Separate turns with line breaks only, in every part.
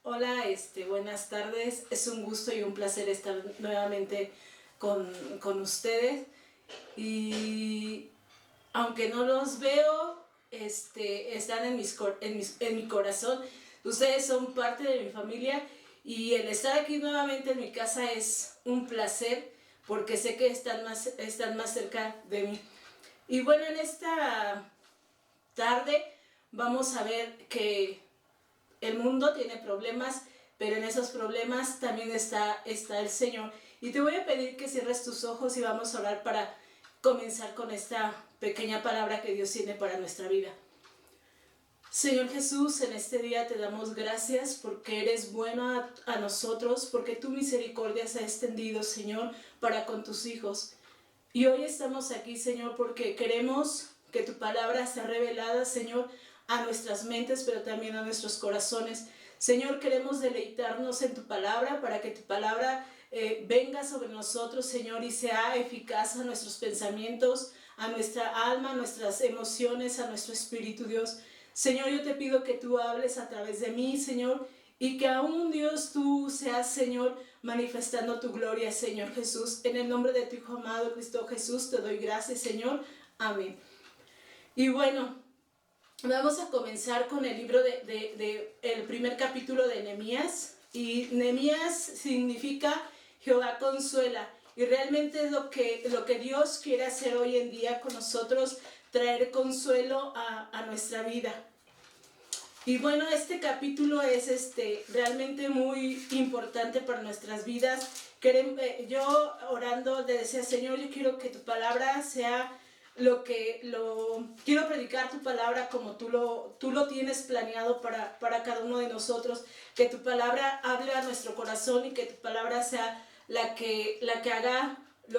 Hola, buenas tardes. Es un gusto y un placer estar nuevamente con ustedes. Y aunque no los veo, están en mi corazón. Ustedes son parte de mi familia y el estar aquí nuevamente en mi casa es un placer porque sé que están más cerca de mí. Y bueno, en esta tarde vamos a ver que el mundo tiene problemas, pero en esos problemas también está el Señor. Y te voy a pedir que cierres tus ojos y vamos a orar para comenzar con esta pequeña palabra que Dios tiene para nuestra vida. Señor Jesús, en este día te damos gracias porque eres bueno a nosotros, porque tu misericordia se ha extendido, Señor, para con tus hijos. Y hoy estamos aquí, Señor, porque queremos que tu palabra sea revelada, Señor, a nuestras mentes, pero también a nuestros corazones. Señor, queremos deleitarnos en tu palabra para que tu palabra venga sobre nosotros, Señor, y sea eficaz a nuestros pensamientos, a nuestra alma, a nuestras emociones, a nuestro espíritu, Dios. Señor, yo te pido que tú hables a través de mí, Señor, y que aún, Dios, tú seas, Señor, manifestando tu gloria, Señor Jesús. En el nombre de tu Hijo amado, Cristo Jesús, te doy gracias, Señor. Amén. Y bueno, vamos a comenzar con el libro el primer capítulo de Nehemías. Y Nehemías significa Jehová consuela. Y realmente es lo que Dios quiere hacer hoy en día con nosotros, traer consuelo a nuestra vida. Y bueno, este capítulo es realmente muy importante para nuestras vidas. Yo orando le decía, Señor, yo quiero que tu palabra sea quiero predicar tu palabra como tú lo tienes planeado para cada uno de nosotros. Que tu palabra hable a nuestro corazón y que tu palabra sea la que haga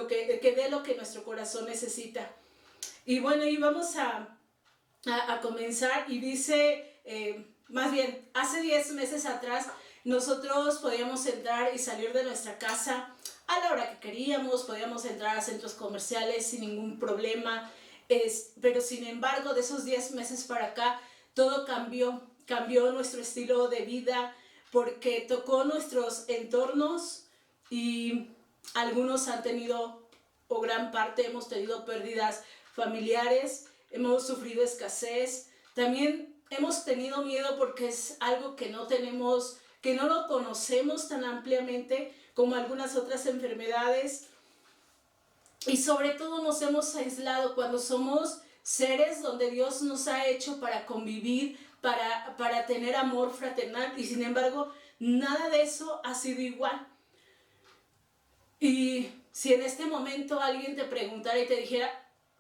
que dé lo que nuestro corazón necesita. Y bueno, y vamos a comenzar y dice, más bien, hace 10 meses atrás nosotros podíamos entrar y salir de nuestra casa a la hora que queríamos, podíamos entrar a centros comerciales sin ningún problema, pero sin embargo de esos 10 meses para acá todo cambió nuestro estilo de vida porque tocó nuestros entornos y algunos han tenido, o gran parte hemos tenido pérdidas familiares, hemos sufrido escasez, también hemos tenido miedo porque es algo que no tenemos, que no lo conocemos tan ampliamente como algunas otras enfermedades. Y sobre todo nos hemos aislado cuando somos seres donde Dios nos ha hecho para convivir, para tener amor fraternal, y sin embargo nada de eso ha sido igual. Y si en este momento alguien te preguntara y te dijera,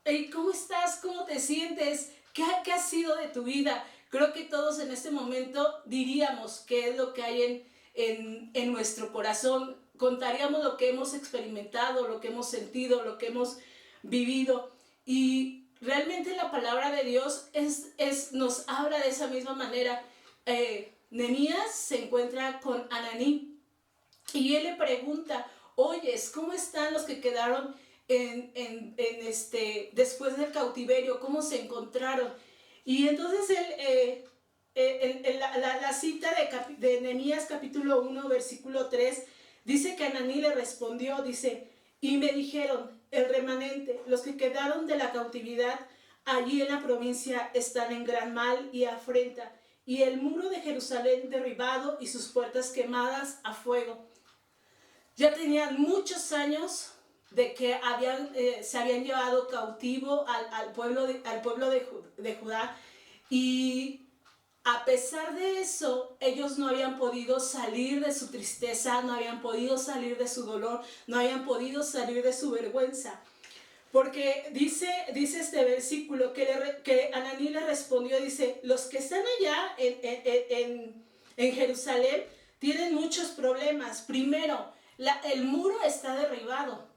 hey, ¿cómo estás? ¿Cómo te sientes? ¿Qué ha sido de tu vida? Creo que todos en este momento diríamos qué es lo que hay en nuestro corazón. Contaríamos lo que hemos experimentado, lo que hemos sentido, lo que hemos vivido. Y realmente la palabra de Dios nos habla de esa misma manera. Nehemías se encuentra con Ananí y él le pregunta, oyes, ¿cómo están los que quedaron después del cautiverio? ¿Cómo se encontraron? Y entonces la cita de Nehemías capítulo 1 versículo 3 dice que Ananí le respondió, dice, y me dijeron, el remanente, los que quedaron de la cautividad allí en la provincia están en gran mal y afrenta, y el muro de Jerusalén derribado y sus puertas quemadas a fuego. Ya tenían muchos años de que se habían llevado cautivo al pueblo de Judá, y a pesar de eso ellos no habían podido salir de su tristeza, no habían podido salir de su dolor, no habían podido salir de su vergüenza. Porque dice este versículo que Ananí le respondió, dice, los que están allá en Jerusalén tienen muchos problemas. Primero, el muro está derribado.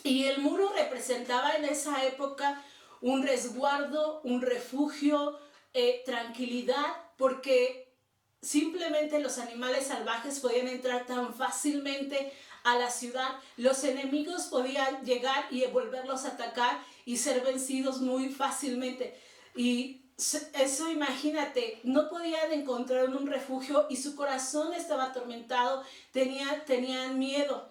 Y el muro representaba en esa época un resguardo, un refugio, tranquilidad, porque simplemente los animales salvajes podían entrar tan fácilmente a la ciudad. Los enemigos podían llegar y volverlos a atacar y ser vencidos muy fácilmente. Y eso, imagínate, no podían encontrar un refugio y su corazón estaba atormentado, tenían miedo.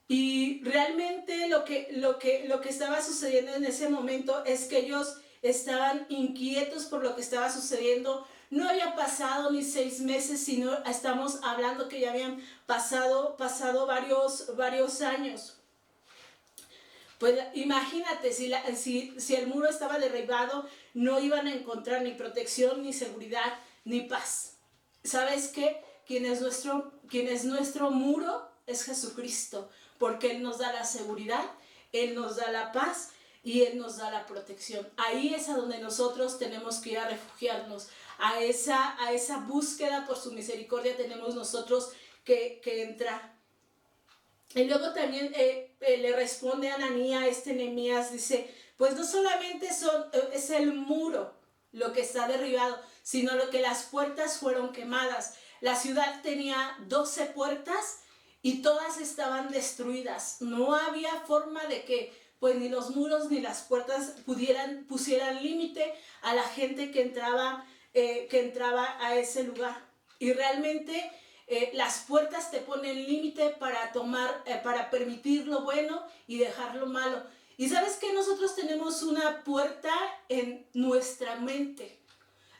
Y realmente lo que estaba sucediendo en ese momento es que ellos estaban inquietos por lo que estaba sucediendo. No había pasado ni 6 meses, sino estamos hablando que ya habían pasado varios años. Pues imagínate, si el muro estaba derribado, no iban a encontrar ni protección, ni seguridad, ni paz. ¿Sabes qué? Quien es nuestro muro es Jesucristo, porque Él nos da la seguridad, Él nos da la paz y Él nos da la protección. Ahí es a donde nosotros tenemos que ir a refugiarnos. A esa búsqueda por su misericordia tenemos nosotros que entrar. Y luego también le responde a Ananías, Nehemías, dice, pues no solamente es el muro lo que está derribado, sino lo que las puertas fueron quemadas. La ciudad tenía 12 puertas y todas estaban destruidas. No había forma de que pues ni los muros ni las puertas pusieran límite a la gente que entraba a ese lugar. Y realmente las puertas te ponen límite para permitir lo bueno y dejar lo malo. Y sabes que nosotros tenemos una puerta en nuestra mente.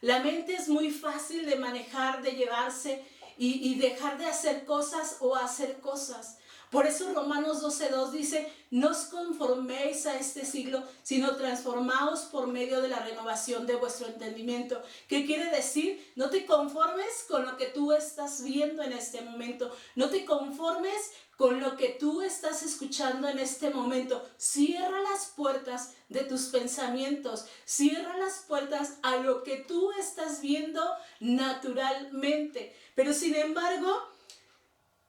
La mente es muy fácil de manejar, de llevarse y dejar de hacer cosas o hacer cosas. Por eso Romanos 12:2 dice, no os conforméis a este siglo, sino transformaos por medio de la renovación de vuestro entendimiento. ¿Qué quiere decir? No te conformes con lo que tú estás viendo en este momento. No te conformes con lo que tú estás escuchando en este momento. Cierra las puertas de tus pensamientos. Cierra las puertas a lo que tú estás viendo naturalmente. Pero sin embargo,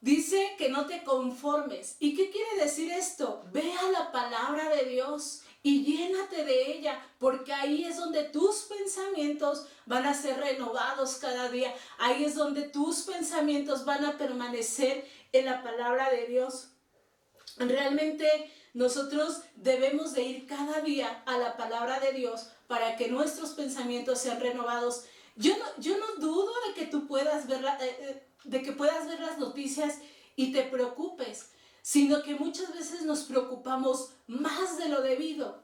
dice que no te conformes. ¿Y qué quiere decir esto? Ve a la palabra de Dios y llénate de ella, porque ahí es donde tus pensamientos van a ser renovados cada día. Ahí es donde tus pensamientos van a permanecer en la palabra de Dios. Realmente nosotros debemos de ir cada día a la palabra de Dios para que nuestros pensamientos sean renovados. Yo no dudo de que tú puedas ver las noticias y te preocupes, sino que muchas veces nos preocupamos más de lo debido.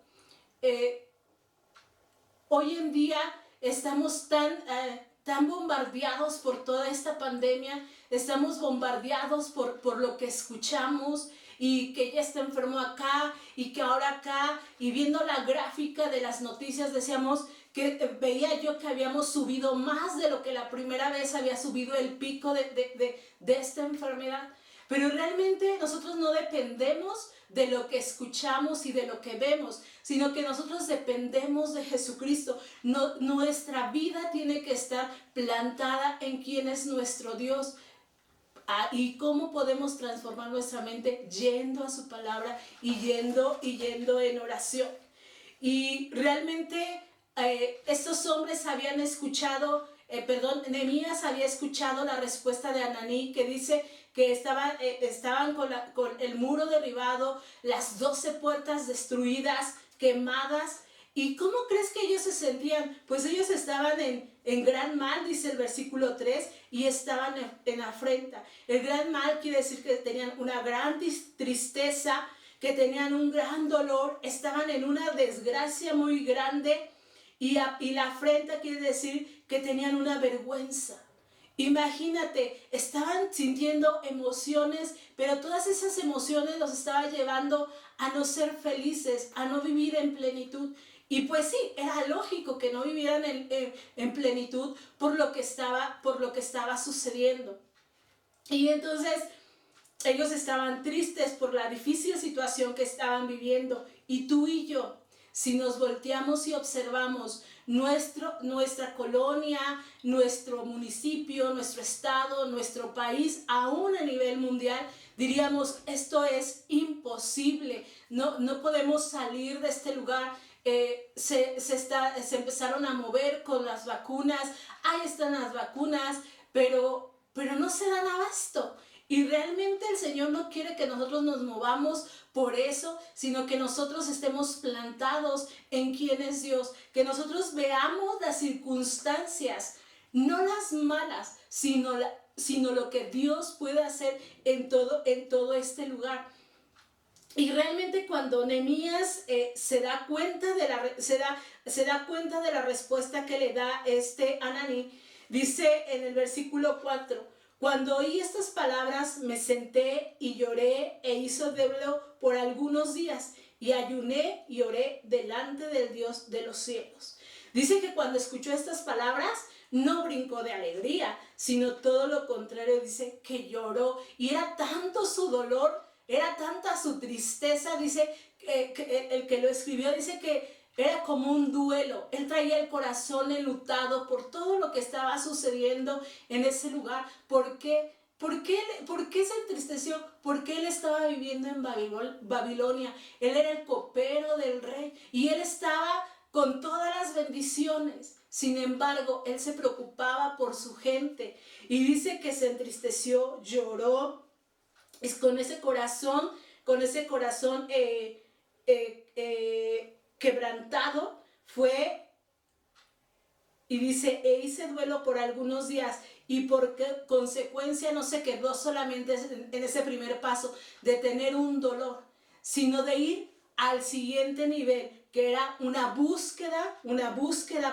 Hoy en día estamos tan bombardeados por toda esta pandemia, estamos bombardeados por lo que escuchamos y que ya está enfermo acá y que ahora acá, y viendo la gráfica de las noticias decíamos que veía yo que habíamos subido más de lo que la primera vez había subido el pico de esta enfermedad. Pero realmente nosotros no dependemos de lo que escuchamos y de lo que vemos, sino que nosotros dependemos de Jesucristo. Nuestra vida tiene que estar plantada en quién es nuestro Dios. ¿Y cómo podemos transformar nuestra mente? Yendo a su palabra y yendo en oración. Y realmente estos hombres habían escuchado, Nehemías había escuchado la respuesta de Ananí, que dice que estaban con el muro derribado, las 12 puertas destruidas, quemadas. ¿Y cómo crees que ellos se sentían? Pues ellos estaban en gran mal, dice el versículo 3, y estaban en afrenta. El gran mal quiere decir que tenían una gran tristeza, que tenían un gran dolor, estaban en una desgracia muy grande, y la afrenta quiere decir que tenían una vergüenza. Imagínate, estaban sintiendo emociones, pero todas esas emociones los estaba llevando a no ser felices, a no vivir en plenitud. Y pues sí, era lógico que no vivieran en plenitud por lo que estaba sucediendo. Y entonces ellos estaban tristes por la difícil situación que estaban viviendo. Y tú y yo, si nos volteamos y observamos nuestra colonia, nuestro municipio, nuestro estado, nuestro país, aún a nivel mundial, diríamos, esto es imposible, no podemos salir de este lugar. Se empezaron a mover con las vacunas, ahí están las vacunas, pero no se dan abasto. Y realmente el Señor no quiere que nosotros nos movamos por eso, sino que nosotros estemos plantados en quién es Dios, que nosotros veamos las circunstancias, no las malas, sino lo que Dios puede hacer en todo este lugar. Y realmente cuando Nehemías se da cuenta de la respuesta que le da Ananí, dice en el versículo 4: cuando oí estas palabras me senté y lloré e hice duelo por algunos días y ayuné y oré delante del Dios de los cielos. Dice que cuando escuchó estas palabras no brincó de alegría, sino todo lo contrario, dice que lloró, y era tanto su dolor, era tanta su tristeza, dice que el que lo escribió dice que era como un duelo. Él traía el corazón enlutado por todo lo que estaba sucediendo en ese lugar. ¿Por qué? ¿Por qué se entristeció? Porque él estaba viviendo en Babilonia. Él era el copero del rey y él estaba con todas las bendiciones. Sin embargo, él se preocupaba por su gente y dice que se entristeció, lloró, es con ese corazón quebrantado fue, y dice, e hice duelo por algunos días, y por consecuencia no se quedó solamente en ese primer paso de tener un dolor, sino de ir al siguiente nivel, que era una búsqueda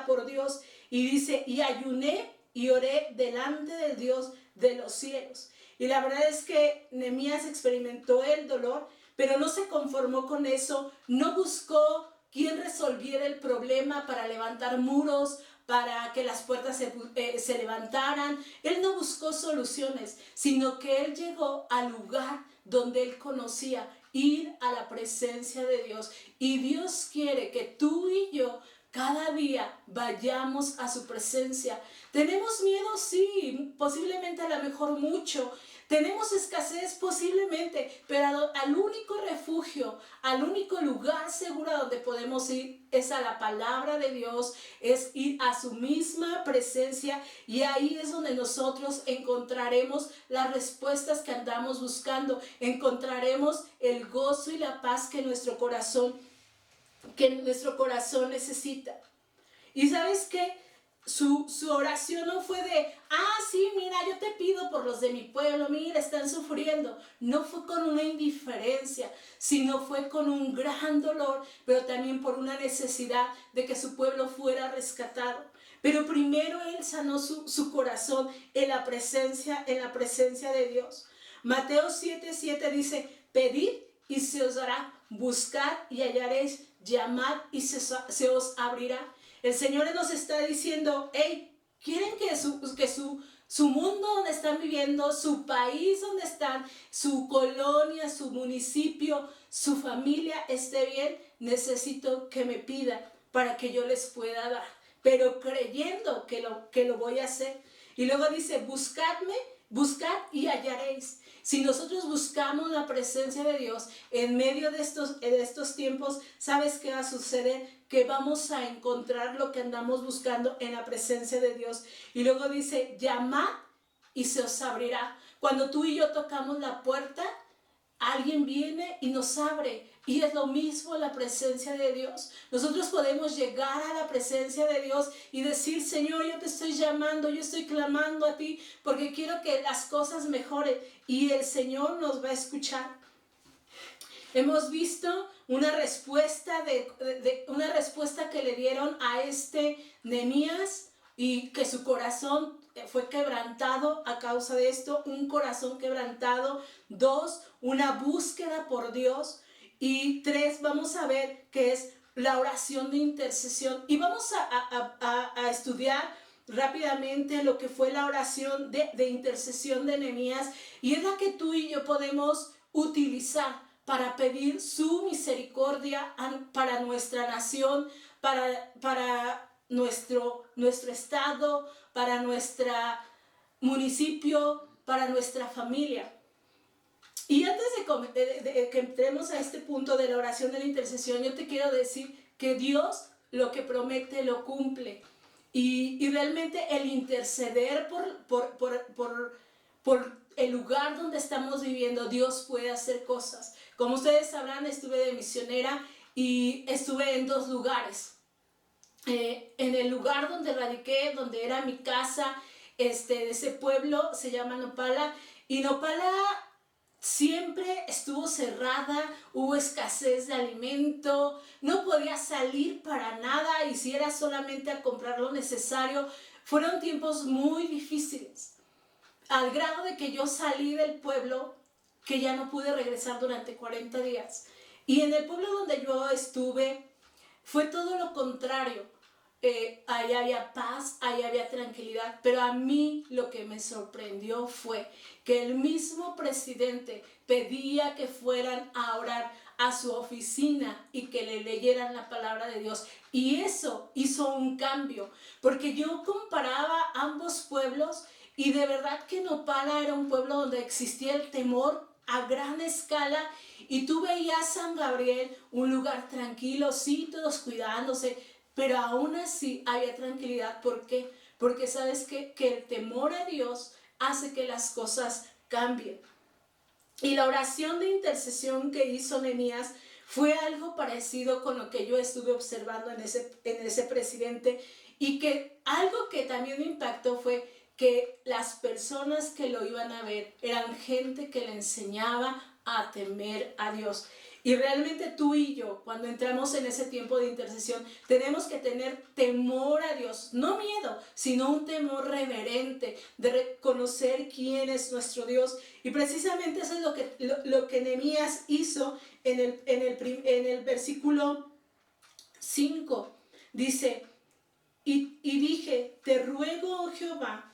por Dios. Y dice, y ayuné y oré delante del Dios de los cielos. Y la verdad es que Nehemías experimentó el dolor, pero no se conformó con eso, no buscó quién resolviera el problema para levantar muros, para que las puertas se levantaran. Él no buscó soluciones, sino que él llegó al lugar donde él conocía, ir a la presencia de Dios. Y Dios quiere que tú y yo cada día vayamos a su presencia. ¿Tenemos miedo? Sí, posiblemente a lo mejor mucho. ¿Tenemos escasez? Posiblemente, pero al único refugio, al único lugar seguro donde podemos ir es a la palabra de Dios, es ir a su misma presencia, y ahí es donde nosotros encontraremos las respuestas que andamos buscando, encontraremos el gozo y la paz que nuestro corazón necesita. ¿Y sabes qué? Su oración no fue de, sí, mira, yo te pido por los de mi pueblo, mira, están sufriendo. No fue con una indiferencia, sino fue con un gran dolor, pero también por una necesidad de que su pueblo fuera rescatado. Pero primero él sanó su corazón en la presencia de Dios. Mateo 7:7 dice, pedid y se os dará, buscad y hallaréis, llamad y se os abrirá. El Señor nos está diciendo, hey, quieren que su mundo donde están viviendo, su país donde están, su colonia, su municipio, su familia esté bien, necesito que me pidan para que yo les pueda dar, pero creyendo que lo voy a hacer. Y luego dice, buscad y hallaréis. Si nosotros buscamos la presencia de Dios en medio de estos tiempos, ¿sabes qué va a suceder? Que vamos a encontrar lo que andamos buscando en la presencia de Dios. Y luego dice, llamad y se os abrirá. Cuando tú y yo tocamos la puerta, alguien viene y nos abre. Y es lo mismo la presencia de Dios. Nosotros podemos llegar a la presencia de Dios y decir, Señor, yo te estoy llamando, yo estoy clamando a ti porque quiero que las cosas mejoren. Y el Señor nos va a escuchar. Hemos visto una respuesta que le dieron a Nehemías, y que su corazón fue quebrantado a causa de esto, un corazón quebrantado. 2, una búsqueda por Dios. Y 3, vamos a ver qué es la oración de intercesión. Y vamos a estudiar rápidamente lo que fue la oración de intercesión de Nehemías, y es la que tú y yo podemos utilizar para pedir su misericordia para nuestra nación, para nuestro estado, para nuestro municipio, para nuestra familia. Y antes de que entremos a este punto de la oración de la intercesión, yo te quiero decir que Dios lo que promete lo cumple. Y realmente el interceder por el lugar donde estamos viviendo, Dios puede hacer cosas. Como ustedes sabrán, estuve de misionera y estuve en 2 lugares. En el lugar donde radiqué, donde era mi casa, de ese pueblo, se llama Nopala, y Nopala siempre estuvo cerrada, hubo escasez de alimento, no podía salir para nada, y si era solamente a comprar lo necesario. Fueron tiempos muy difíciles, al grado de que yo salí del pueblo, que ya no pude regresar durante 40 días. Y en el pueblo donde yo estuve, fue todo lo contrario. Ahí había paz, ahí había tranquilidad, pero a mí lo que me sorprendió fue que el mismo presidente pedía que fueran a orar a su oficina y que le leyeran la palabra de Dios. Y eso hizo un cambio, porque yo comparaba ambos pueblos y de verdad que Nopala era un pueblo donde existía el temor a gran escala, y tú veías San Gabriel, un lugar tranquilo, sí, todos cuidándose, pero aún así había tranquilidad. ¿Por qué? Porque sabes que el temor a Dios hace que las cosas cambien. Y la oración de intercesión que hizo Nehemías fue algo parecido con lo que yo estuve observando en ese presidente, y que algo que también me impactó fue que las personas que lo iban a ver eran gente que le enseñaba a temer a Dios. Y realmente tú y yo, cuando entramos en ese tiempo de intercesión, tenemos que tener temor a Dios, no miedo, sino un temor reverente de reconocer quién es nuestro Dios. Y precisamente eso es lo que Nehemías hizo en el versículo 5. Dice, y dije, te ruego, oh Jehová,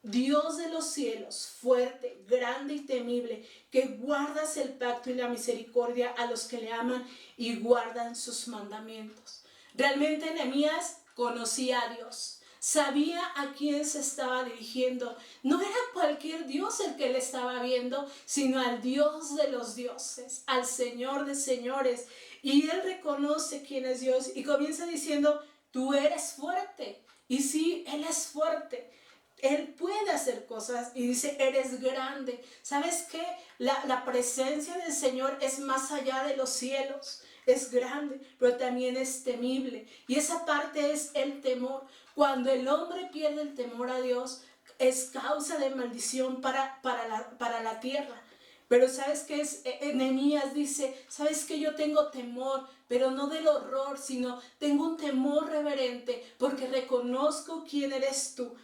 Dios de los cielos, fuerte, grande y temible, que guardas el pacto y la misericordia a los que le aman y guardan sus mandamientos. Realmente Nehemías conocía a Dios, sabía a quién se estaba dirigiendo. No era cualquier Dios el que él estaba viendo, sino al Dios de los dioses, al Señor de señores. Y él reconoce quién es Dios y comienza diciendo, tú eres fuerte. Y sí, él es fuerte. Él puede hacer cosas, y dice, eres grande. ¿Sabes qué? La presencia del Señor es más allá de los cielos. Es grande, pero también es temible. Y esa parte es el temor. Cuando el hombre pierde el temor a Dios, es causa de maldición para la tierra. Pero ¿sabes qué es? Nehemías dice, ¿sabes qué? Yo tengo temor, pero no del horror, sino tengo un temor reverente, porque reconozco quién eres tú.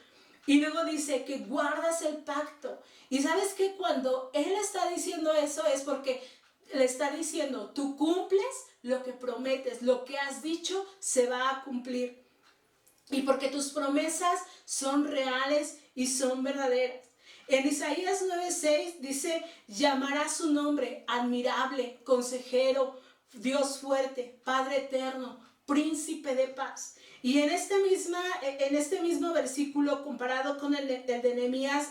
Y luego dice que guardas el pacto. Y sabes que cuando él está diciendo eso es porque le está diciendo, tú cumples lo que prometes, lo que has dicho se va a cumplir. Y porque tus promesas son reales y son verdaderas. En Isaías 9:6 dice, llamará su nombre admirable, consejero, Dios fuerte, Padre eterno, príncipe de paz. Y en este mismo versículo, comparado con el de Nehemías,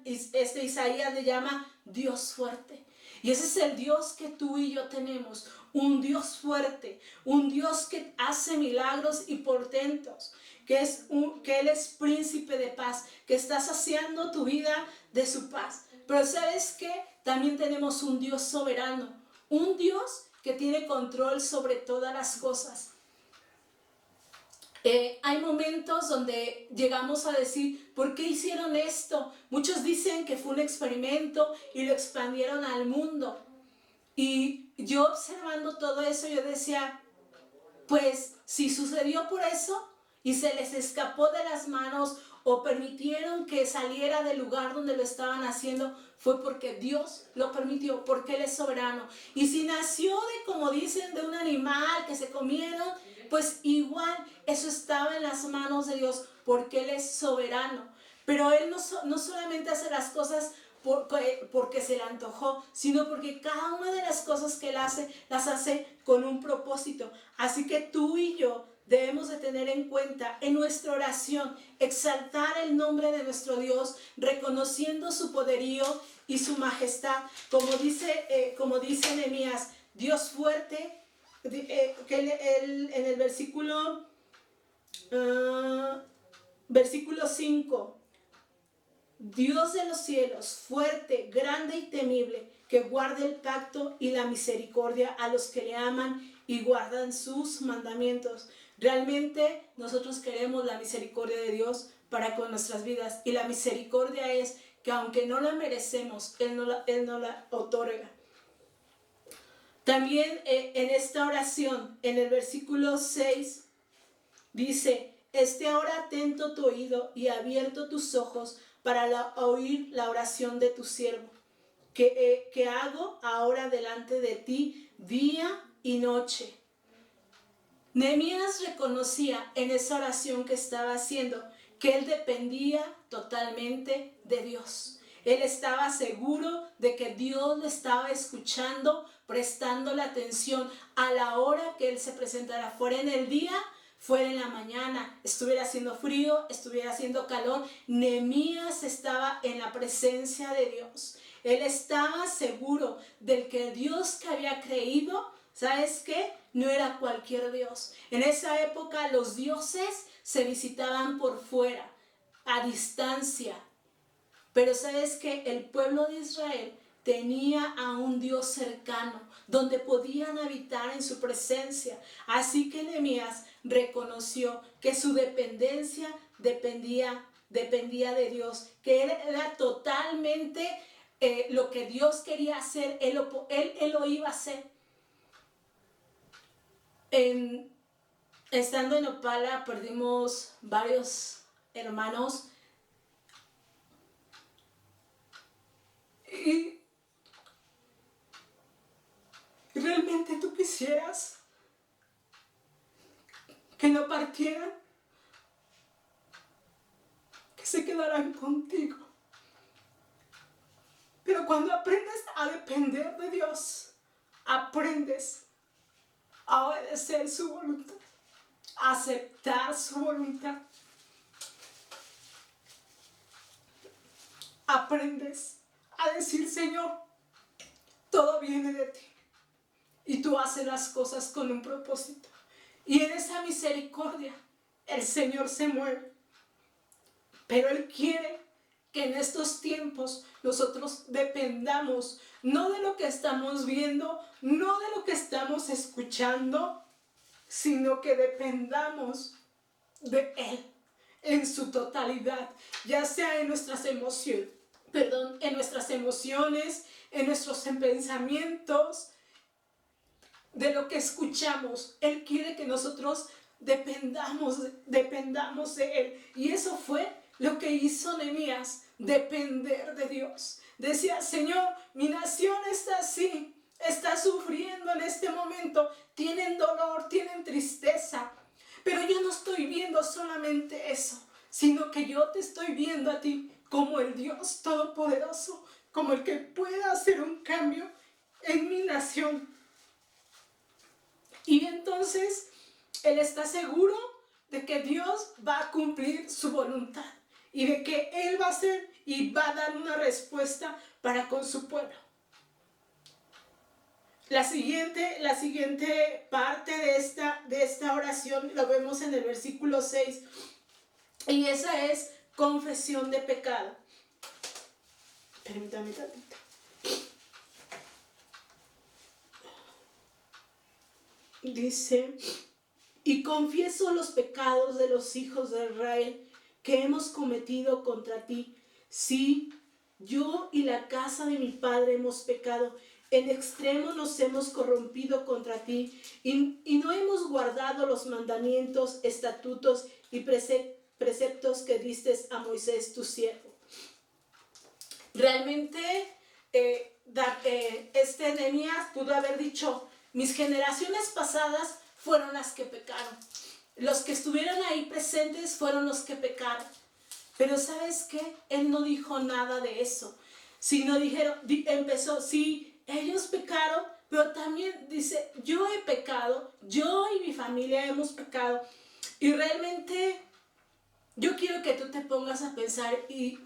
Isaías le llama Dios fuerte. Y ese es el Dios que tú y yo tenemos, un Dios fuerte, un Dios que hace milagros y portentos, que Él es príncipe de paz, que está saciando tu vida de su paz. Pero ¿sabes qué? También tenemos un Dios soberano, un Dios que tiene control sobre todas las cosas. Hay momentos donde llegamos a decir, ¿por qué hicieron esto? Muchos dicen que fue un experimento y lo expandieron al mundo. Y yo observando todo eso, yo decía, pues si sucedió por eso y se les escapó de las manos o permitieron que saliera del lugar donde lo estaban haciendo, fue porque Dios lo permitió, porque Él es soberano. Y si nació como dicen, de un animal que se comieron, pues igual eso estaba en las manos de Dios, porque Él es soberano. Pero Él no solamente hace las cosas porque se le antojó, sino porque cada una de las cosas que Él hace, las hace con un propósito. Así que tú y yo debemos de tener en cuenta en nuestra oración, exaltar el nombre de nuestro Dios, reconociendo su poderío y su majestad. Como dice Nehemías, Dios fuerte, en el versículo 5, Dios de los cielos, fuerte, grande y temible, que guarde el pacto y la misericordia a los que le aman y guardan sus mandamientos. Realmente nosotros queremos la misericordia de Dios para con nuestras vidas, y la misericordia es que aunque no la merecemos, Él no la otorga. También en esta oración, en el versículo 6, dice: esté ahora atento tu oído y abierto tus ojos para oír la oración de tu siervo, que hago ahora delante de ti día y noche. Nehemías reconocía en esa oración que estaba haciendo que él dependía totalmente de Dios. Él estaba seguro de que Dios le estaba escuchando, prestándole atención a la hora que él se presentara, fuera en el día, fuera en la mañana, estuviera haciendo frío, estuviera haciendo calor. Nehemías estaba en la presencia de Dios. Él estaba seguro del que Dios que había creído, ¿sabes qué? No era cualquier Dios. En esa época los dioses se visitaban por fuera, a distancia. Pero ¿sabes qué? El pueblo de Israel tenía a un Dios cercano, donde podían habitar en su presencia. Así que Nehemías reconoció que su dependencia dependía de Dios, que él era totalmente lo que Dios quería hacer, él lo iba a hacer. Estando en Opala perdimos varios hermanos y realmente tú quisieras que no partieran, que se quedaran contigo. Pero cuando aprendes a depender de Dios, aprendes a obedecer su voluntad, a aceptar su voluntad. Aprendes a decir: Señor, todo viene de ti y tú haces las cosas con un propósito. Y en esa misericordia el Señor se mueve. Pero Él quiere que en estos tiempos nosotros dependamos no de lo que estamos viendo, no de lo que estamos escuchando, sino que dependamos de Él en su totalidad, ya sea en nuestras emociones, en nuestros pensamientos, de lo que escuchamos. Él quiere que nosotros dependamos de Él. Y eso fue lo que hizo Nehemías, depender de Dios. Decía: Señor, mi nación está así, está sufriendo en este momento, tienen dolor, tienen tristeza, pero yo no estoy viendo solamente eso, sino que yo te estoy viendo a ti como el Dios Todopoderoso, como el que pueda hacer un cambio en mi nación. Y entonces él está seguro de que Dios va a cumplir su voluntad y de que Él va a hacer y va a dar una respuesta para con su pueblo. La siguiente parte de esta oración lo vemos en el versículo 6, y esa es confesión de pecado. Permítame tantito. Dice: y confieso los pecados de los hijos de Israel que hemos cometido contra ti. Sí, yo y la casa de mi padre hemos pecado. En extremo nos hemos corrompido contra ti y no hemos guardado los mandamientos, estatutos y preceptos que diste a Moisés tu siervo. Realmente Nehemías pudo haber dicho: mis generaciones pasadas fueron las que pecaron. Los que estuvieron ahí presentes fueron los que pecaron. Pero ¿sabes qué? Él no dijo nada de eso. Sino empezó: sí, ellos pecaron, pero también dice: yo he pecado, yo y mi familia hemos pecado. Y realmente yo quiero que tú te pongas a pensar y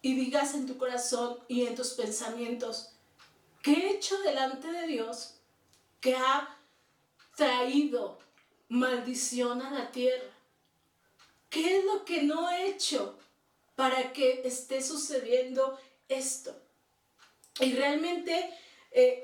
digas en tu corazón y en tus pensamientos: ¿qué he hecho delante de Dios que ha traído maldición a la tierra? ¿Qué es lo que no he hecho para que esté sucediendo esto. Y realmente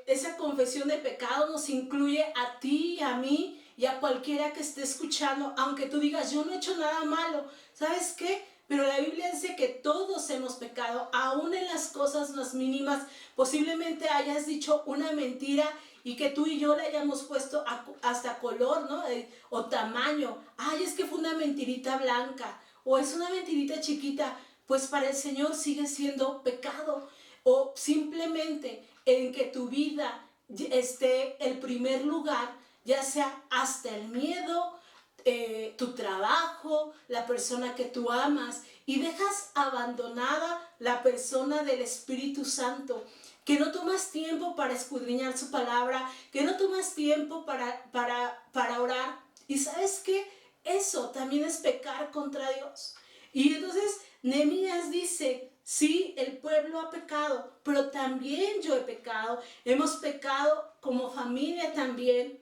esa confesión de pecado nos incluye a ti y a mí y a cualquiera que esté escuchando, aunque tú digas, yo no he hecho nada malo. ¿Sabes qué? Pero la Biblia dice que todos hemos pecado, aún en las cosas más mínimas. Posiblemente hayas dicho una mentira y que tú y yo le hayamos puesto hasta color, ¿no? O tamaño. Ay, es que fue una mentirita blanca o es una mentirita chiquita. Pues para el Señor sigue siendo pecado. O simplemente en que tu vida esté el primer lugar, ya sea hasta el miedo, tu trabajo, la persona que tú amas, y dejas abandonada la persona del Espíritu Santo, que no tomas tiempo para escudriñar su palabra, que no tomas tiempo para orar. Y ¿sabes qué? Eso también es pecar contra Dios. Y entonces Nehemías dice, sí, el pueblo ha pecado, pero también yo he pecado. Hemos pecado como familia también.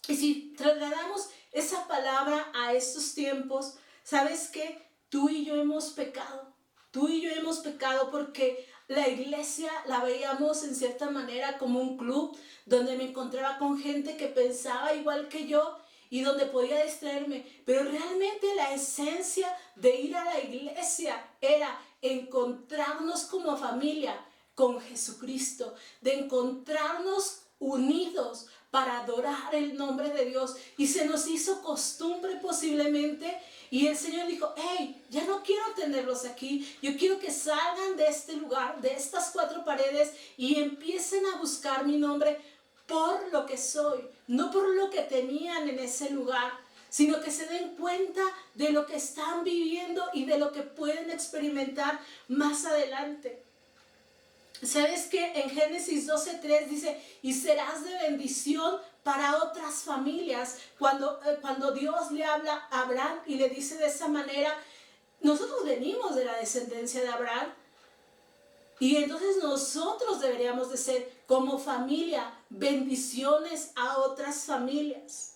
Y si trasladamos esa palabra a estos tiempos, ¿sabes qué? Tú y yo hemos pecado. Tú y yo hemos pecado porque la iglesia la veíamos en cierta manera como un club donde me encontraba con gente que pensaba igual que yo y donde podía distraerme. Pero realmente la esencia de ir a la iglesia era encontrarnos como familia con Jesucristo, de encontrarnos unidos para adorar el nombre de Dios. Y se nos hizo costumbre posiblemente, y el Señor dijo, hey, ya no quiero tenerlos aquí, yo quiero que salgan de este lugar, de estas 4 paredes, y empiecen a buscar mi nombre por lo que soy, no por lo que tenían en ese lugar, sino que se den cuenta de lo que están viviendo y de lo que pueden experimentar más adelante. ¿Sabes qué? En Génesis 12:3 dice, y serás de bendición para otras familias. Cuando Dios le habla a Abraham y le dice de esa manera, nosotros venimos de la descendencia de Abraham. Y entonces nosotros deberíamos de ser como familia bendiciones a otras familias.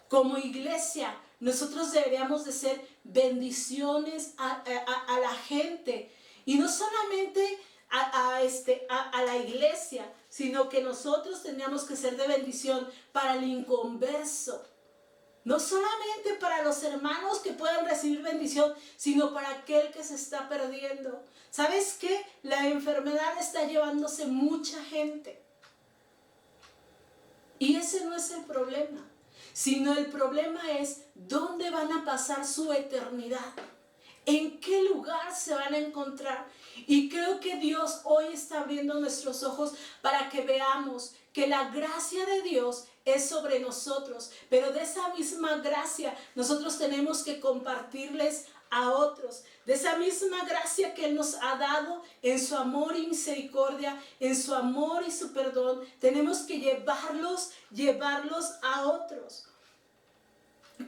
Como iglesia, nosotros deberíamos de ser bendiciones a la gente. Y no solamente a la iglesia, sino que nosotros teníamos que ser de bendición para el inconverso. No solamente para los hermanos que puedan recibir bendición, sino para aquel que se está perdiendo. ¿Sabes qué? La enfermedad está llevándose mucha gente. Y ese no es el problema, sino el problema es dónde van a pasar su eternidad. ¿En qué lugar se van a encontrar? Y creo que Dios hoy está abriendo nuestros ojos para que veamos que la gracia de Dios es sobre nosotros, pero de esa misma gracia nosotros tenemos que compartirles a otros, de esa misma gracia que Él nos ha dado en su amor y misericordia, en su amor y su perdón, tenemos que llevarlos a otros.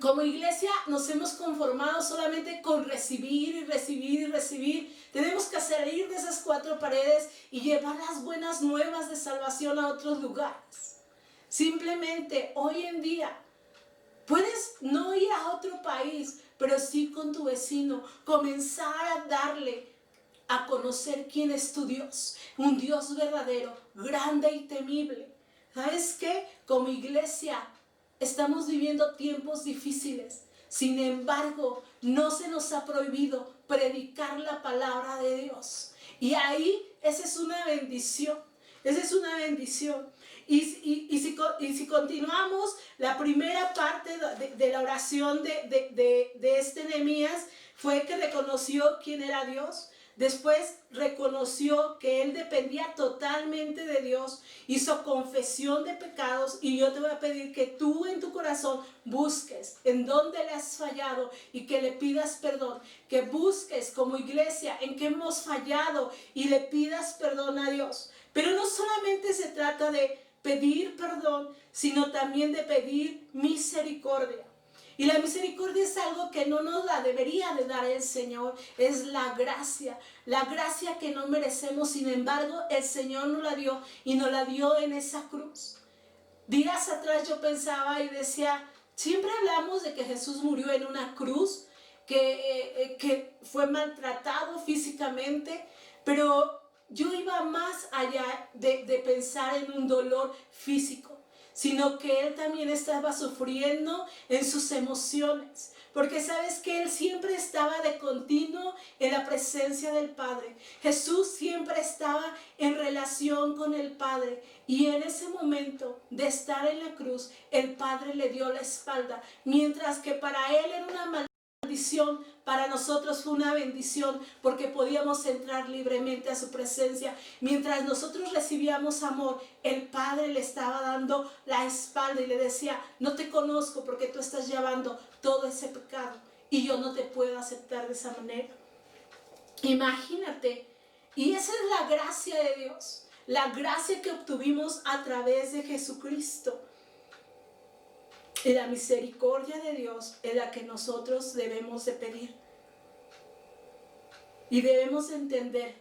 Como iglesia nos hemos conformado solamente con recibir y recibir y recibir. Tenemos que salir de esas 4 paredes y llevar las buenas nuevas de salvación a otros lugares. Simplemente hoy en día puedes no ir a otro país, pero sí con tu vecino, comenzar a darle a conocer quién es tu Dios, un Dios verdadero, grande y temible. ¿Sabes qué? Como iglesia estamos viviendo tiempos difíciles. Sin embargo, no se nos ha prohibido predicar la palabra de Dios. Y ahí, esa es una bendición. Esa es una bendición. Y si continuamos, la primera parte de la oración de este Nehemías fue que reconoció quién era Dios. Después reconoció que él dependía totalmente de Dios, hizo confesión de pecados, y yo te voy a pedir que tú en tu corazón busques en dónde le has fallado y que le pidas perdón, que busques como iglesia en qué hemos fallado y le pidas perdón a Dios. Pero no solamente se trata de pedir perdón, sino también de pedir misericordia. Y la misericordia es algo que no nos la debería de dar el Señor, es la gracia que no merecemos. Sin embargo, el Señor nos la dio, y nos la dio en esa cruz. Días atrás yo pensaba y decía, siempre hablamos de que Jesús murió en una cruz, que fue maltratado físicamente, pero yo iba más allá de pensar en un dolor físico, sino que él también estaba sufriendo en sus emociones. Porque sabes que él siempre estaba de continuo en la presencia del Padre. Jesús siempre estaba en relación con el Padre. Y en ese momento de estar en la cruz, el Padre le dio la espalda. Mientras que para él era una maldición, para nosotros fue una bendición, porque podíamos entrar libremente a su presencia. Mientras nosotros recibíamos amor, el Padre le estaba dando la espalda y le decía: no te conozco porque tú estás llevando todo ese pecado y yo no te puedo aceptar de esa manera. Imagínate. Y esa es la gracia de Dios, la gracia que obtuvimos a través de Jesucristo. Y la misericordia de Dios es la que nosotros debemos de pedir. Y debemos entender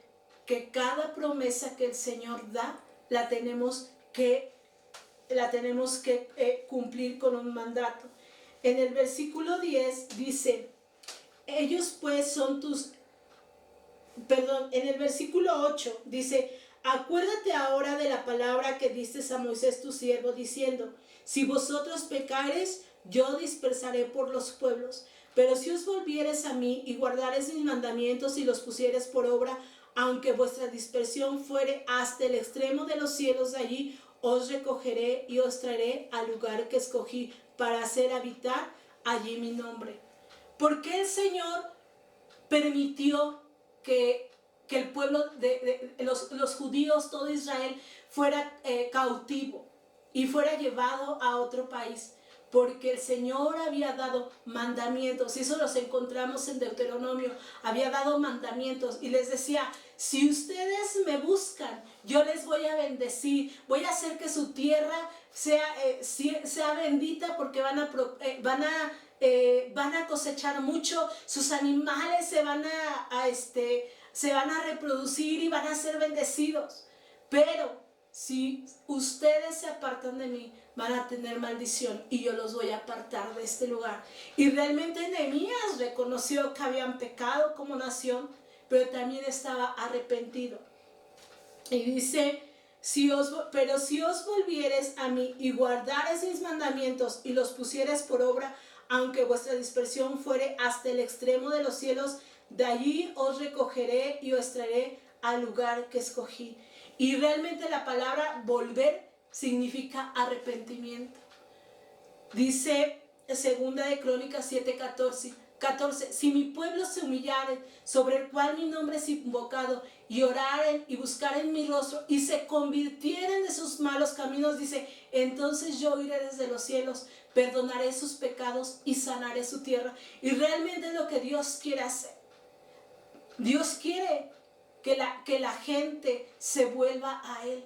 que cada promesa que el Señor da, la tenemos que cumplir con un mandato. En el versículo 10 dice, ellos pues son en el versículo 8 dice, acuérdate ahora de la palabra que diste a Moisés tu siervo, diciendo, si vosotros pecareis, yo dispersaré por los pueblos. Pero si os volviereis a mí y guardareis mis mandamientos y los pusiereis por obra, aunque vuestra dispersión fuere hasta el extremo de los cielos, de allí os recogeré y os traeré al lugar que escogí para hacer habitar allí mi nombre. ¿Por qué el Señor permitió que el pueblo de los judíos, todo Israel, fuera cautivo y fuera llevado a otro país? Porque el Señor había dado mandamientos, y eso los encontramos en Deuteronomio. Había dado mandamientos y les decía, si ustedes me buscan, yo les voy a bendecir, voy a hacer que su tierra sea bendita, porque van a cosechar mucho, sus animales se van a reproducir y van a ser bendecidos. Pero si ustedes se apartan de mí, van a tener maldición y yo los voy a apartar de este lugar. Y realmente Nehemías reconoció que habían pecado como nación, pero también estaba arrepentido. Y dice, pero si os volviereis a mí y guardareis mis mandamientos y los pusiereis por obra, aunque vuestra dispersión fuere hasta el extremo de los cielos, de allí os recogeré y os traeré al lugar que escogí. Y realmente la palabra volver significa arrepentimiento. Dice segunda de Crónicas 7:14, si mi pueblo se humillare, sobre el cual mi nombre es invocado, y oraren y buscaren mi rostro y se convirtieren de sus malos caminos, dice, entonces yo iré desde los cielos, perdonaré sus pecados y sanaré su tierra. Y realmente es lo que Dios quiere hacer. Dios quiere que la gente se vuelva a Él.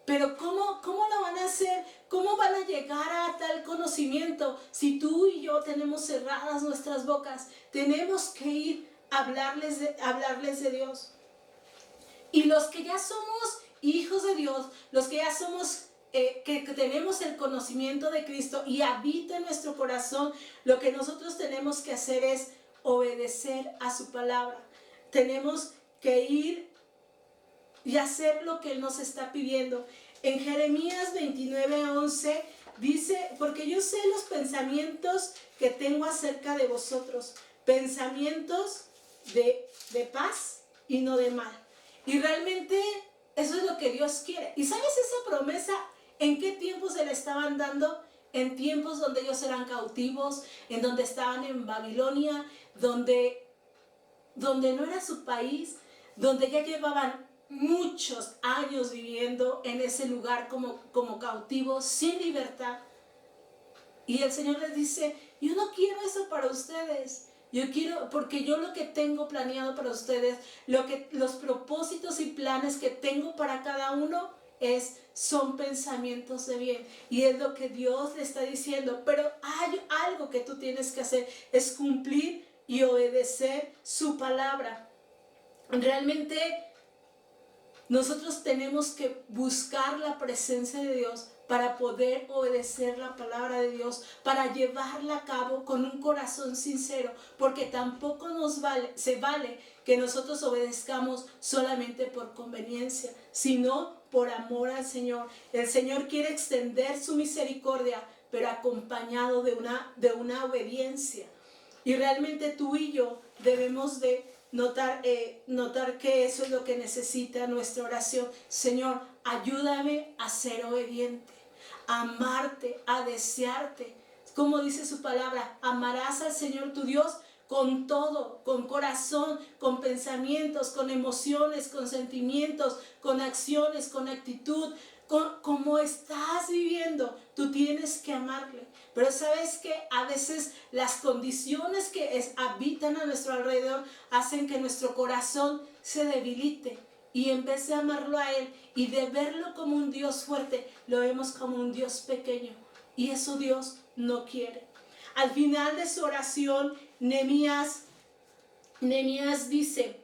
Pero ¿cómo lo van a hacer? ¿Cómo van a llegar a tal conocimiento si tú y yo tenemos cerradas nuestras bocas? Tenemos que ir a hablarles de Dios. Y los que ya somos hijos de Dios, los que ya somos, que tenemos el conocimiento de Cristo y habita en nuestro corazón, lo que nosotros tenemos que hacer es obedecer a su palabra. Tenemos que ir y hacer lo que Él nos está pidiendo. En Jeremías 29:11 dice, porque yo sé los pensamientos que tengo acerca de vosotros, pensamientos de paz y no de mal. Y realmente eso es lo que Dios quiere. ¿Y sabes esa promesa en qué tiempos se la estaban dando? En tiempos donde ellos eran cautivos, en donde estaban en Babilonia, donde no era su país, donde ya llevaban muchos años viviendo en ese lugar como cautivos, sin libertad. Y el Señor les dice, yo no quiero eso para ustedes. Yo quiero, porque yo lo que tengo planeado para ustedes, los propósitos y planes que tengo para cada uno son pensamientos de bien. Y es lo que Dios le está diciendo. Pero hay algo que tú tienes que hacer, es cumplir y obedecer su palabra. Realmente nosotros tenemos que buscar la presencia de Dios para poder obedecer la palabra de Dios, para llevarla a cabo con un corazón sincero, porque tampoco se vale que nosotros obedezcamos solamente por conveniencia, sino por amor al Señor. El Señor quiere extender su misericordia, pero acompañado de una obediencia. Y realmente tú y yo debemos de notar que eso es lo que necesita nuestra oración. Señor, ayúdame a ser obediente, a amarte, a desearte. Como dice su palabra, amarás al Señor tu Dios con todo, con corazón, con pensamientos, con emociones, con sentimientos, con acciones, con actitud. Como estás viviendo, tú tienes que amarle. Pero sabes que a veces las condiciones que habitan a nuestro alrededor hacen que nuestro corazón se debilite. Y en vez de amarlo a Él y de verlo como un Dios fuerte, lo vemos como un Dios pequeño. Y eso Dios no quiere. Al final de su oración, Nehemías dice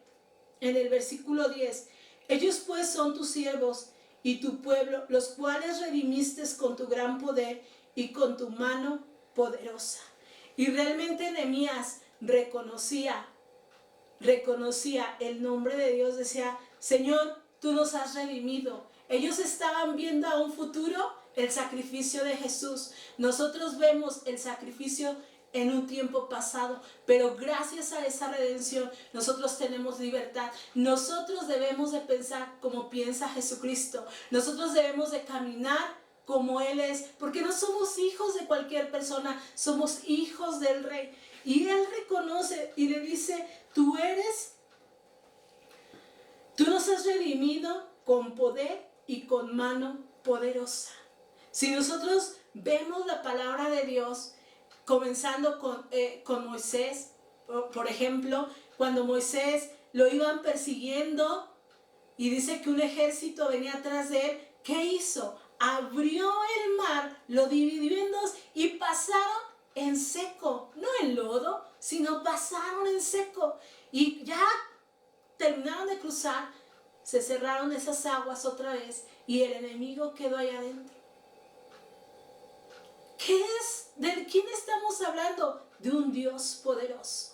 en el versículo 10, ellos pues son tus siervos y tu pueblo, los cuales redimiste con tu gran poder y con tu mano poderosa. Y realmente Nehemías reconocía el nombre de Dios, decía, Señor, tú nos has redimido. Ellos estaban viendo a un futuro el sacrificio de Jesús. Nosotros vemos el sacrificio en un tiempo pasado, pero gracias a esa redención nosotros tenemos libertad. Nosotros debemos de pensar como piensa Jesucristo. Nosotros debemos de caminar como Él es, porque no somos hijos de cualquier persona, somos hijos del Rey. Y Él reconoce y le dice, tú nos has redimido con poder y con mano poderosa. Si nosotros vemos la palabra de Dios, comenzando con Moisés, por ejemplo, cuando Moisés lo iban persiguiendo y dice que un ejército venía atrás de él, ¿qué hizo? Abrió el mar, lo dividió en dos y pasaron en seco, no en lodo, sino pasaron en seco. Y ya terminaron de cruzar, se cerraron esas aguas otra vez y el enemigo quedó allá adentro. ¿De quién estamos hablando? De un Dios poderoso.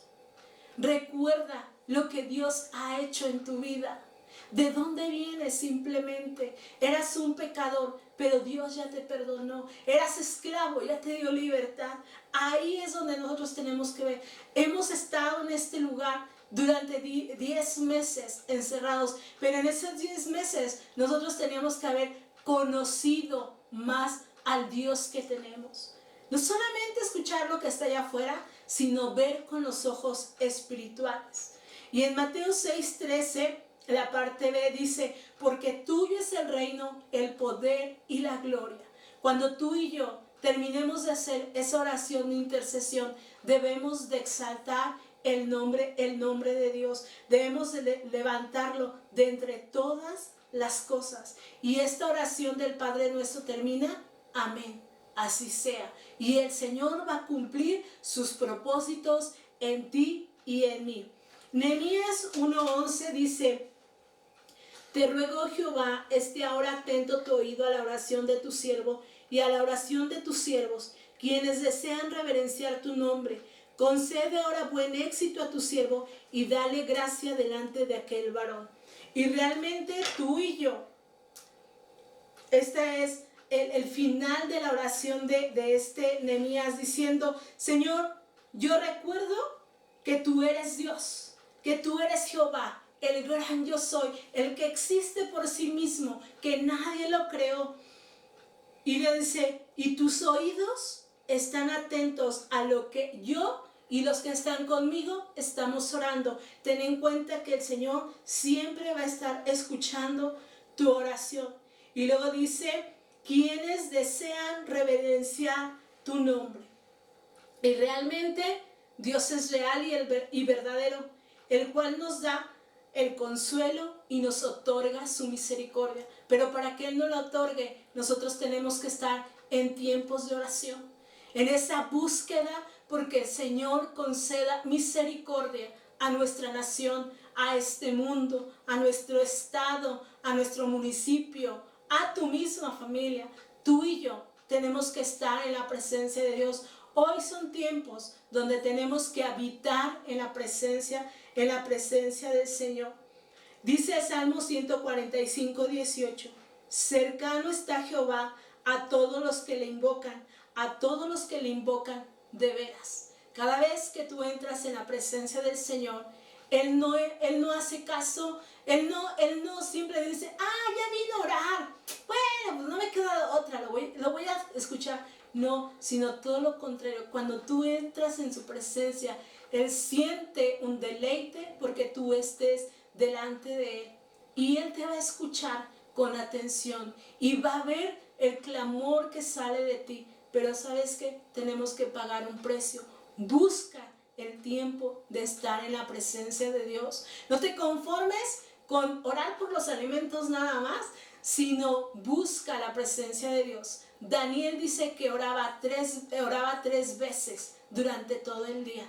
Recuerda lo que Dios ha hecho en tu vida. ¿De dónde vienes simplemente? Eras un pecador, pero Dios ya te perdonó. Eras esclavo, ya te dio libertad. Ahí es donde nosotros tenemos que ver. Hemos estado en este lugar durante 10 meses encerrados, pero en esos 10 meses nosotros teníamos que haber conocido más al Dios que tenemos. No solamente escuchar lo que está allá afuera, sino ver con los ojos espirituales. Y en Mateo 6:13, la parte B dice, porque tuyo es el reino, el poder y la gloria. Cuando tú y yo terminemos de hacer esa oración de intercesión, debemos de exaltar el nombre de Dios. Debemos de levantarlo de entre todas las cosas. Y esta oración del Padre Nuestro termina, amén. Así sea. Y el Señor va a cumplir sus propósitos en ti y en mí. Nehemías 1:11 dice, te ruego, Jehová, esté ahora atento tu oído a la oración de tu siervo y a la oración de tus siervos, quienes desean reverenciar tu nombre. Concede ahora buen éxito a tu siervo y dale gracia delante de aquel varón. Y realmente tú y yo, esta es el final de la oración de este Nehemías diciendo, Señor, yo recuerdo que tú eres Dios, que tú eres Jehová, el gran yo soy, el que existe por sí mismo, que nadie lo creó. Y le dice, y tus oídos están atentos a lo que yo y los que están conmigo estamos orando. Ten en cuenta que el Señor siempre va a estar escuchando tu oración. Y luego dice, quienes desean reverenciar tu nombre. Y realmente Dios es real y verdadero, el cual nos da el consuelo y nos otorga su misericordia. Pero para que Él nos lo otorgue, nosotros tenemos que estar en tiempos de oración, en esa búsqueda, porque el Señor conceda misericordia a nuestra nación, a este mundo, a nuestro estado, a nuestro municipio, a tu misma familia. tú y yo tenemos que estar en la presencia de Dios. Hoy son tiempos donde tenemos que habitar en la presencia del Señor. Dice Salmo 145, 18, cercano está Jehová a todos los que le invocan, a todos los que le invocan de veras. Cada vez que tú entras en la presencia del Señor, Él no hace caso, Él no siempre dice, ya vine a orar, bueno, pues no me queda otra, lo voy a escuchar. No, sino todo lo contrario. Cuando tú entras en su presencia, Él siente un deleite porque tú estés delante de Él. Y Él te va a escuchar con atención y va a ver el clamor que sale de ti. Pero ¿sabes qué? Tenemos que pagar un precio. Busca el tiempo de estar en la presencia de Dios. No te conformes con orar por los alimentos nada más, sino busca la presencia de Dios. Daniel dice que oraba tres veces durante todo el día.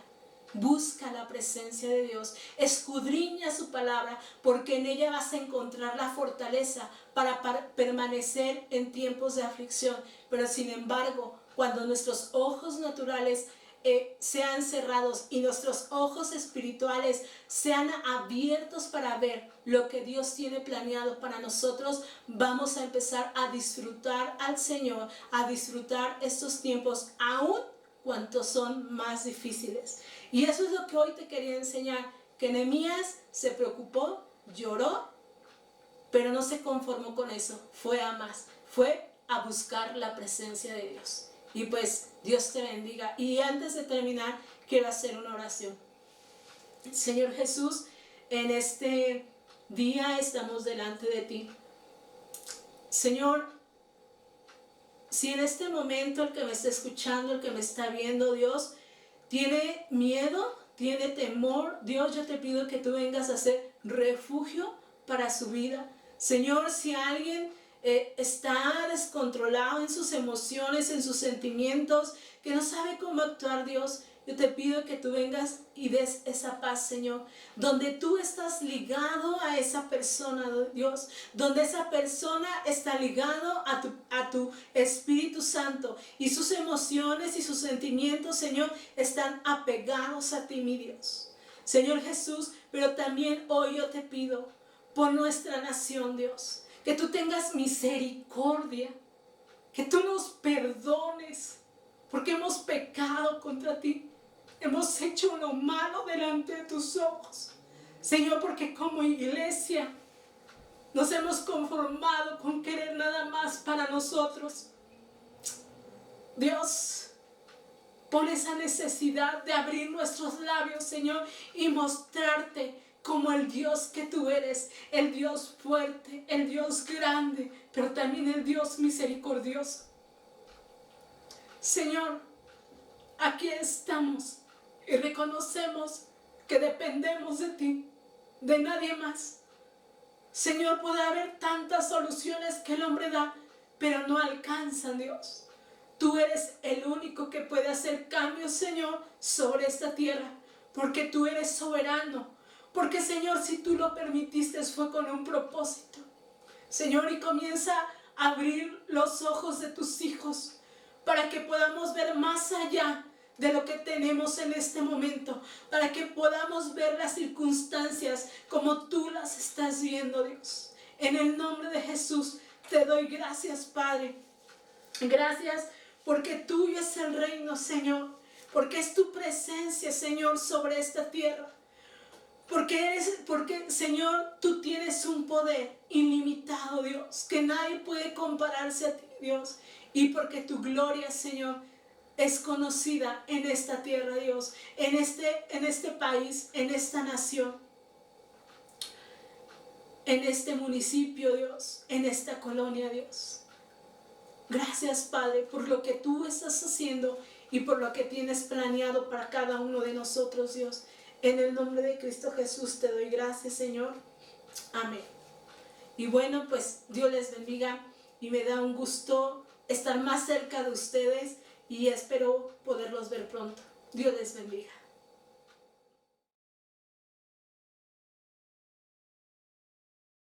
Busca la presencia de Dios, escudriña su palabra, porque en ella vas a encontrar la fortaleza para permanecer en tiempos de aflicción. Pero sin embargo, cuando nuestros ojos naturales sean cerrados y nuestros ojos espirituales sean abiertos para ver lo que Dios tiene planeado para nosotros, vamos a empezar a disfrutar al Señor, a disfrutar estos tiempos, aún cuanto son más difíciles. Y eso es lo que hoy te quería enseñar, que Nehemías se preocupó, lloró, pero no se conformó con eso, fue a más, fue a buscar la presencia de Dios. Y pues Dios te bendiga. Y antes de terminar, quiero hacer una oración. Señor Jesús, en este día estamos delante de ti. Señor, si en este momento el que me está escuchando, el que me está viendo, Dios, tiene miedo, tiene temor, Dios, yo te pido que tú vengas a ser refugio para su vida. Señor, si alguien está descontrolado en sus emociones, en sus sentimientos, que no sabe cómo actuar, Dios, yo te pido que tú vengas y des esa paz, Señor, donde tú estás ligado a esa persona, Dios, donde esa persona está ligado a tu Espíritu Santo y sus emociones y sus sentimientos, Señor, están apegados a ti, mi Dios. Señor Jesús, pero también hoy yo te pido por nuestra nación, Dios, que tú tengas misericordia, que tú nos perdones, porque hemos pecado contra ti. Hemos hecho lo malo delante de tus ojos. Señor, porque como iglesia nos hemos conformado con querer nada más para nosotros. Dios, pon esa necesidad de abrir nuestros labios, Señor, y mostrarte como el Dios que tú eres, el Dios fuerte, el Dios grande, pero también el Dios misericordioso. Señor, aquí estamos y reconocemos que dependemos de ti, de nadie más. Señor, puede haber tantas soluciones que el hombre da, pero no alcanzan, Dios. Tú eres el único que puede hacer cambios, Señor, sobre esta tierra, porque tú eres soberano. Porque, Señor, si tú lo permitiste, fue con un propósito. Señor, y comienza a abrir los ojos de tus hijos para que podamos ver más allá de lo que tenemos en este momento, para que podamos ver las circunstancias como tú las estás viendo, Dios. En el nombre de Jesús te doy gracias, Padre. Gracias porque tuyo es el reino, Señor, porque es tu presencia, Señor, sobre esta tierra. Porque, Señor, tú tienes un poder ilimitado, Dios, que nadie puede compararse a ti, Dios. Y porque tu gloria, Señor, es conocida en esta tierra, Dios, en este país, en esta nación, en este municipio, Dios, en esta colonia, Dios. Gracias, Padre, por lo que tú estás haciendo y por lo que tienes planeado para cada uno de nosotros, Dios. En el nombre de Cristo Jesús te doy gracias, Señor. Amén. Y bueno, pues Dios les bendiga y me da un gusto estar más cerca de ustedes y espero poderlos ver pronto. Dios les bendiga.